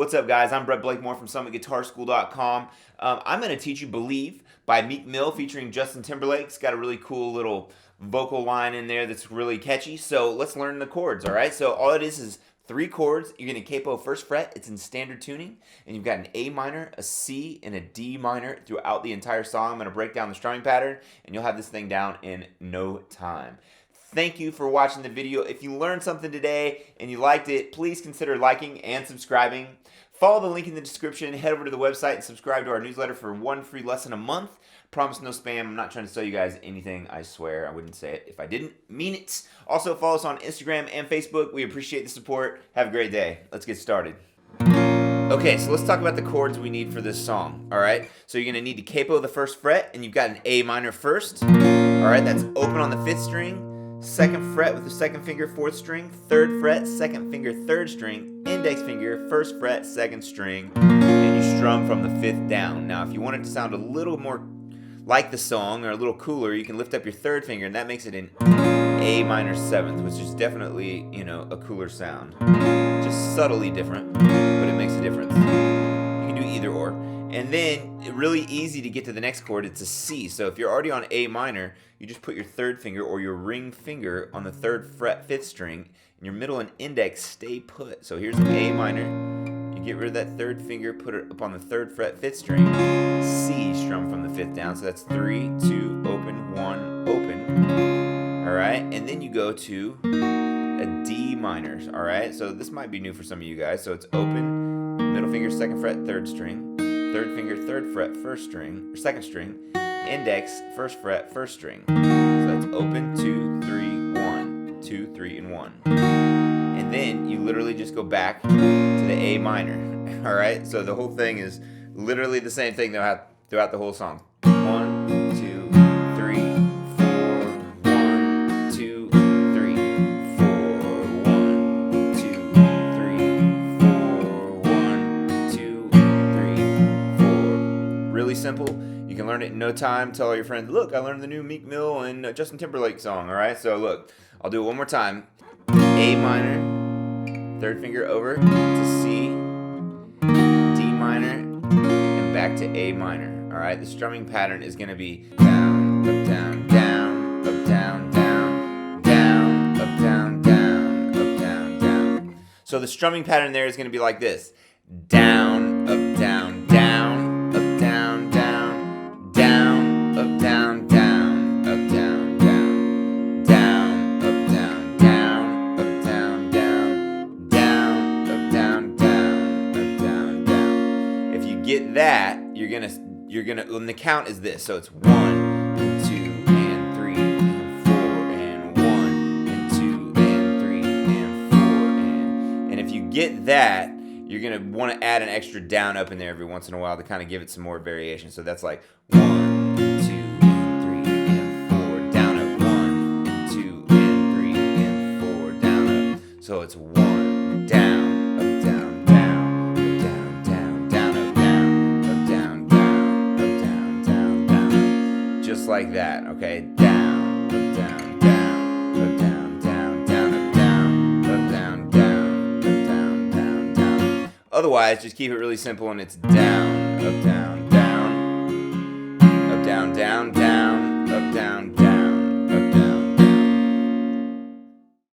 What's up, guys? I'm Brett Blakemore from SummitGuitarSchool.com. I'm going to teach you Believe by Meek Mill featuring Justin Timberlake. It's got a really cool little vocal line in there that's really catchy. So let's learn the chords, all right? So all it is 3 chords. You're going to capo first fret. It's in standard tuning. And you've got an A minor, a C, and a D minor throughout the entire song. I'm going to break down the strumming pattern, and you'll have this thing down in no time. Thank you for watching the video. If you learned something today and you liked it, please consider liking and subscribing. Follow the link in the description. Head over to the website and subscribe to our newsletter for 1 free lesson a month. Promise no spam. I'm not trying to sell you guys anything. I swear I wouldn't say it if I didn't mean it. Also, follow us on Instagram and Facebook. We appreciate the support. Have a great day. Let's get started. Okay, so let's talk about the chords we need for this song, all right? So you're going to need to capo the first fret, and you've got an A minor first. All right, that's open on the 5th string. 2nd fret with the 2nd finger, 4th string, 3rd fret, 2nd finger, 3rd string, index finger, 1st fret, 2nd string, and you strum from the 5th down. Now, if you want it to sound a little more like the song or a little cooler, you can lift up your 3rd finger, and that makes it an A minor 7th, which is definitely, a cooler sound. Just subtly different, but it makes a difference. You can do either or. And then, really easy to get to the next chord, it's a C. So if you're already on A minor, you just put your 3rd finger or your ring finger on the 3rd fret, 5th string, and your middle and index stay put. So here's an A minor. You get rid of that 3rd finger, put it up on the 3rd fret, 5th string, C, strum from the 5th down. So that's 3, 2, open, 1, open. All right, and then you go to a D minor. All right, so this might be new for some of you guys. So it's open, middle finger, 2nd fret, 3rd string. 3rd finger, 3rd fret, 1st string, or 2nd string, index, 1st fret, 1st string. So that's open, 2, 3, 1, 2, 3, and 1. And then you literally just go back to the A minor. All right, so the whole thing is literally the same thing throughout the whole song. 1, 2, 3, 4, 1, 2, 3, 4, 1, 2, 3, 4, 1, 2, 3, 4. Really simple. You can learn it in no time. Tell all your friends, look, I learned the new Meek Mill and Justin Timberlake song, all right? So look, I'll do it one more time. A minor, 3rd finger over to C, D minor, and back to A minor, all right? The strumming pattern is going to be down, up, down, down, up, down, down, down, up, down, down, up, down, down. So the strumming pattern there is going to be like this. Down, up, down, down, up, down, down, down, up, down, down, up, down, down, down, up, down, down, up, down, down, down, up, down, down, up, down, down. If you get that, you're gonna, and the count is this. So it's 1 and 2 and 3 and 4 and 1 and 2 and 3 and 4 and if you get that, you're going to want to add an extra down up in there every once in a while to kind of give it some more variation. So that's like 1 and 2 and 3 and 4, down up, 1 and 2 and 3 and 4, down up. So it's 1, down, up, down, down, up, down, down, down, up, down, up, down, down, up, down, down, down. Just like that, okay? Down, up, down, down, up, down, down, down, up, down, up, down, down, up, down, down, down. Otherwise, just keep it really simple, and it's down, up, down, down, up, down, down, down, up, down,